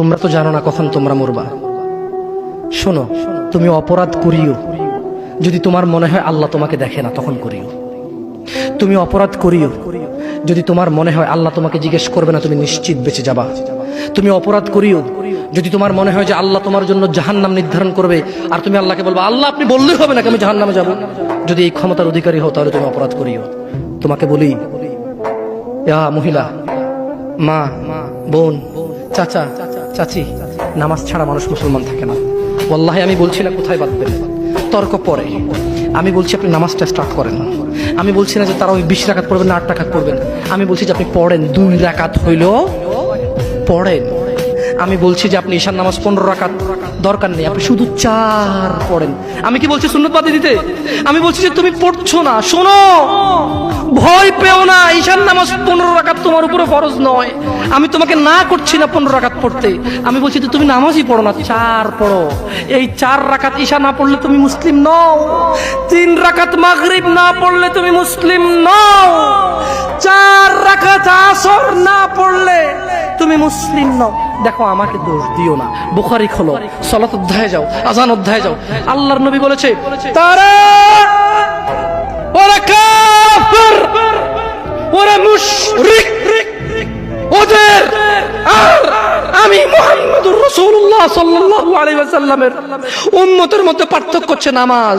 তোমরা তো জানো না কখন তোমরা মরবা। শোনো, তুমি অপরাধ করিও যদি তোমার মনে হয় আল্লাহ তোমাকে দেখে না, তখন করিও। তুমি অপরাধ করিও যদি তোমার মনে হয় আল্লাহ তোমাকে জিজ্ঞেস করবে না, তুমি নিশ্চিত বেঁচে যাবা। তুমি অপরাধ করিও যদি তোমার মনে হয় যে আল্লাহ তোমার জন্য জাহান্নাম নির্ধারণ করবে, আর তুমি আল্লাহকে বলবা আল্লাহ আপনি বললেই হবে নাকি আমি জাহান্নামে যাব। যদি এই ক্ষমতার অধিকারী হও তাহলে তুমি অপরাধ করিও। তোমাকে বলি, মহিলা, মা, বোন, চাচা, চাচি, নামাজ ছাড়া মানুষ মুসলমান থাকে না। ওয়াল্লাহি আমি বলছি না কোথায় বাঁধবেন, তর্ক পরে। আমি বলছি আপনি নামাজটা স্টার্ট করেন। আমি বলছি না যে তারা ওই 20 রাকাত পড়বেন না 8 রাকাত পড়বেন। আমি বলছি যে আপনি পড়েন, 2 রাকাত হইলেও পড়েন। আমি বলছি যে আপনি ঈশার নামাজ 15 রাকাত দরকার নেই, আপনি শুধু 4 পড়েন। আমি কি বলছি সুন্নত বাদ দিতে? আমি বলছি যে তুমি পড়ছো না, শোনো, ভয় পেও না, ঈশার নামাজ 15 রাকাত তোমার উপরে ফরজ নয়। আমি তোমাকে না করছি না 15 রাকাত পড়তে। আমি বলছি যে তুমি নামাজই পড়ো না, 4 পড়ো। এই 4 রাকাত ঈশা না পড়লে তুমি মুসলিম নও। 3 রাকাত মাগরিব না পড়লে তুমি মুসলিম নও। 4 রাকাত আসর না পড়লে তুমি মুসলিম নও। দেখো, আমাকে দোষ দিও না। বুখারী খোলো, সালাত অধ্যায়ে যাও, আযান অধ্যায়ে যাও। আল্লাহর নবী বলেছে তারা ওরা কাফির, ওরা মুশরিক, ওদের আর আমি মুহাম্মদুর রাসূলুল্লাহ সাল্লাল্লাহু আলাইহি ওয়াসাল্লামের উম্মতের মধ্যে পার্থক্য হচ্ছে নামাজ।